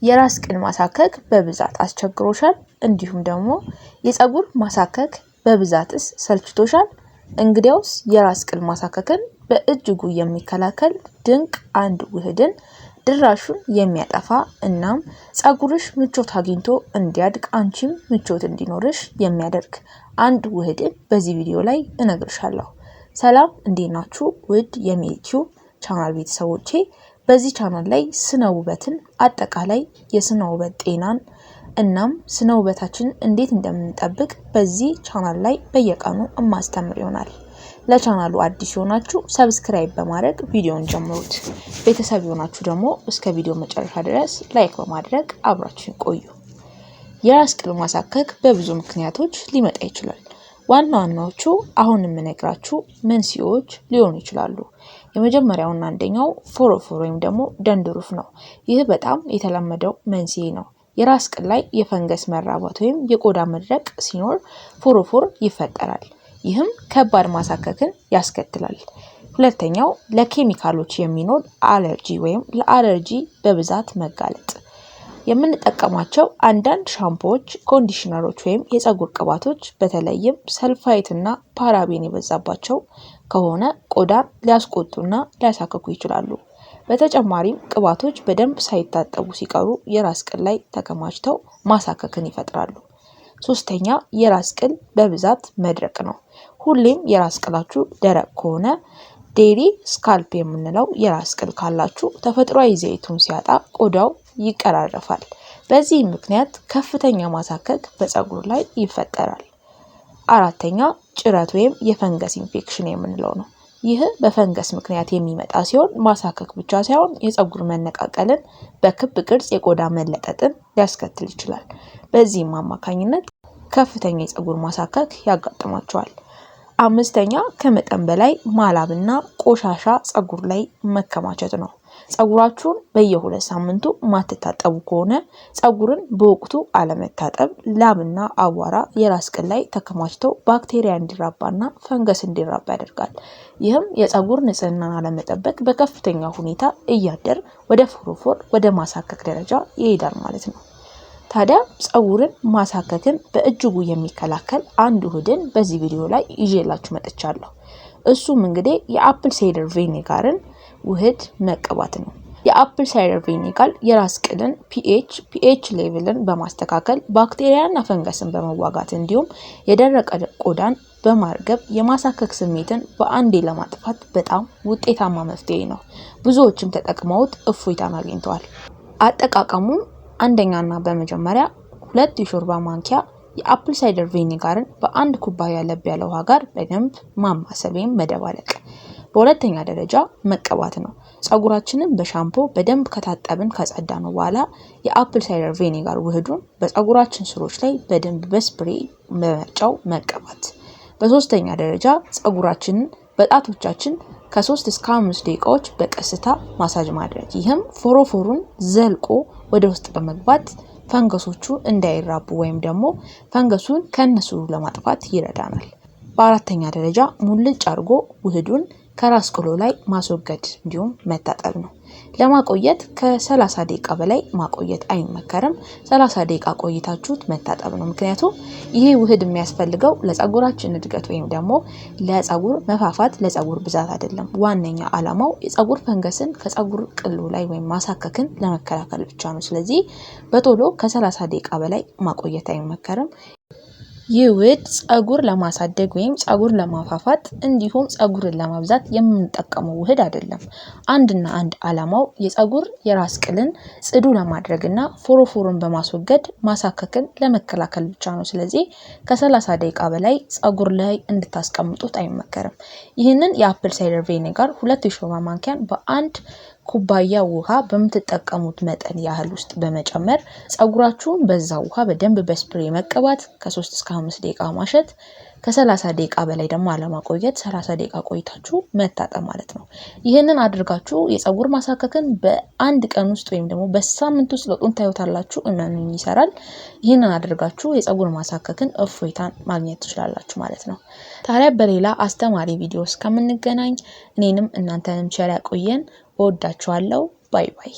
የራስ ቅል ማሳከክ በብዛት አስቸግሮሻል? እንዲሁም ደግሞ የፀጉር ማሳከክ በብዛትስ ሰልችቶሻል? እንግዲያውስ የራስ ቅል ማሳከክን በእጅጉ የሚከላከል ድንቅ አንድ ውህድን ድራሹን የሚያጠፋ እናም ፀጉርሽ ምቾት አግኝቶ እንዲያድግ አንቺም ምቾት እንዲኖርሽ የሚያደርግ አንድ ውህድን በዚህ ቪዲዮ ላይ እነግርሻለሁ። ሰላም እንዴት ናችሁ? ውድ የዩቲዩብ ቻናል ቤተሰቦቼ በዚህ ቻናል ላይ ስነ ውበትን አጠቃላይ የስነ ውበት ጤናን እናም ስነ ውበታችንን እንዴት እንደምንጠብቅ በዚህ ቻናል ላይ በየቀኑ ማስተምር ይሆናል። ለቻናሉ አዲስ ሆናችሁ ሰብስክራይብ በማድረግ ቪዲዮን ጀምሩት። ቤተሰብ ሆናችሁ ደግሞ እስከ ቪዲዮ መጨረሻ ድረስ ላይክ በማድረግ አብራችሁን ቆዩ። የራስ ቅል ማሳከክ በብዙ ምክንያቶች ሊመጣ ይችላል። ዋና ዋናዎቹ አሁን የምነግራችሁ መንስኤዎች ሊሆኑ ይችላሉ። የመጀመሪያውና አንደኛው ፎሮፎር ወይም ደግሞ ደንድሩፍ ነው። ይህ በጣም የተለመደው መንስኤ ነው። የራስ ቅል ላይ የፈንገስ መራባት ወይም የቆዳ መድረቅ ሲኖር ፎሮፎር ይፈጠራል። ይህም ከባድ ማሳከክን ያስከትላል። ሁለተኛው ለኬሚካሎች የሚኖር አለርጂ ወይም ለአለርጂ በብዛት መጋለጥ። የምንጠቀማቸው አንዳንድ ሻምፖዎች፣ ኮንዲሽነሮች ወይም የፀጉር ቅባቶች በተለይም ሰልፋይት እና ፓራቤን የበዛባቸው ከሆነ ቆዳን ሊያስቆጡና ሊያሳክኩ ይችላሉ። በተጨማሪም ቅባቶች በደንብ ሳይታጠቡ ሲቀሩ የራስ ቅል ላይ ተከማችተው ማሳከክን ይፈጥራሉ። ሶስተኛ የራስ ቅል በብዛት መድረቅ ነው። ሁሌም የራስ ቅላችሁ ደረቅ ከሆነ ዴሪ ስካልፕ የምንለው የራስ ቅል ካላችሁ ተፈጥሯዊ ዘይቱን ሲያጣ ቆዳው ይቀራረፋል። በዚህ ምክንያት ከፍተኛ ማሳከክ በፀጉር ላይ ይፈጠራል። አራተኛ ጭረት ወይም የፈንገስ ኢንፌክሽን የምንለው ነው። ይህ በፈንገስ ምክንያት የሚመጣ ሲሆን ማሳከክ ብቻ ሳይሆን የፀጉር መነቃቀልን፣ በክብ ቅርጽ የቆዳ መለጠጥን ሊያስከትል ይችላል። በዚህም አማካኝነት ከፍተኛ የፀጉር ማሳከክ ያጋጥማቸዋል። አምስተኛ ከመጠን በላይ ማላብና ቆሻሻ ፀጉር ላይ መከማቸት ነው። ፀጉራችሁን በየ2 ሳምንቱ ማትታጠቡ ከሆነ ፀጉርን በወቅቱ አለመታጠብ ላብና አቧራ የራስ ቅል ላይ ተከማችተው ባክቴሪያ እንዲራባና ፈንገስ እንዲራባ ያደርጋል። ይህም የፀጉር ንጽህናን አለመጠበቅ በከፍተኛ ሁኔታ እያደር ወደ ፎሮፎር ወደ ማሳከክ ደረጃ ይሄዳል ማለት ነው። ታዲያ ፀጉርን ማሳከክን በእጅጉ የሚከላከል አንድ ውህድን በዚህ ቪዲዮ ላይ ይዤላችሁ መጥቻለሁ። እሱም እንግዲህ የአፕል ሳይደር ቪኒጋርን ውህድ መቀባት ነው። የአፕል ሳይደር ቪኒጋር የራስ ቅልን ፒኤች ሌቭልን በማስተካከል ባክቴሪያና ፈንገስን በመዋጋት እንዲሁም የደረቀ ቆዳን በማርገብ የማሳከክ ስሜትን በአንዴ ለማጥፋት በጣም ውጤታማ መፍትሄ ነው። ብዙዎችም ተጠቅመውት እፎይታን አግኝተዋል። አጠቃቀሙም አንደኛና በመጀመሪያ 2 የሾርባ ማንኪያ የአፕል ሳይደር ቪኒጋርን በአንድ ኩባያ ለብ ያለ ውሃ ጋር በደንብ ማማሰል ወይም መደባለቅ። በሁለተኛ ደረጃ መቀባት ነው። ፀጉራችንን በሻምፖ በደንብ ከታጠብን ከጸዳነው በኋላ የአፕል ሳይደር ቪኒጋር ውህዱን በፀጉራችን ስሮች ላይ በደንብ በስፕሬይ በመርጫው መቀባት። በሶስተኛ ደረጃ ፀጉራችንን በጣቶቻችን ከ3 እስከ 5 ደቂቃዎች በቀስታ ማሳጅ ማድረግ። ይህም ፎሮፎሩን ዘልቆ ወደ ውስጥ በመግባት ፈንገሶቹ እንዳይራቡ ወይም ደግሞ ፈንገሱን ከነሱ ለማጥፋት ይረዳናል። በአራተኛ ደረጃ ሙልጭ አድርጎ ውህዱን ከራስ ቅሎ ላይ ማስወገድ እንዲሁም መታጠብ ነው። ለማቆየት ከ30 ደቂቃ በላይ ማቆየት አይመከርም። 30 ደቂቃ ቆይታችሁት መታጠብ ነው። ምክንያቱም ይሄ ውህድ የሚያስፈልገው ለፀጉራችን እድገት ወይም ደግሞ ለፀጉር መፋፋት፣ ለፀጉር ብዛት አይደለም። ዋነኛ ዓላማው የፀጉር ፈንገስን ከፀጉር ቅሉ ላይ ወይም ማሳከክን ለመከላከል ብቻ ነው። ስለዚህ በቶሎ ከ30 ደቂቃ በላይ ማቆየት አይመከርም። ይህ ውህድ ፀጉር ለማሳደግ ወይም ፀጉር ለማፋፋት እንዲሁም ፀጉርን ለማብዛት የምንጠቀመው ውህድ አይደለም። አንድና አንድ ዓላማው የፀጉር የራስ ቅልን ጽዱ ለማድረግና ፎሮፎሩን በማስወገድ ማሳከክን ለመከላከል ብቻ ነው። ስለዚህ ከ30 ደቂቃ በላይ ፀጉር ላይ እንድታስቀምጡት አይመከርም። ይህንን የአፕል ሳይደር ቪኒጋር 2 የሾርባ ማንኪያን በአንድ ኩባያ ውሃ በምትጠቀሙት መጠን ያህል ውስጥ በመጨመር ፀጉራችሁን በዛ ውሃ በደንብ በስፕሬይ መቀባት፣ ከ3 እስከ 5 ደቂቃ ማሸት፣ ከ30 ደቂቃ በላይ ደግሞ አለማቆየት 30 ደቂቃ ቆይታችሁ መታጠብ ማለት ነው። ይህንን አድርጋችሁ የፀጉር ማሳከክን በአንድ ቀን ውስጥ ወይም ደግሞ በሳምንት ውስጥ ለውጡን ታዩታላችሁ። እመኑኝ ይሰራል። ይህንን አድርጋችሁ የፀጉር ማሳከክን እፎይታን ማግኘት ትችላላችሁ ማለት ነው። ታዲያ በሌላ አስተማሪ ቪዲዮ እስከምንገናኝ እኔንም እናንተንም ቸር ያቆየን። እወዳችኋለሁ። ባይ ባይ።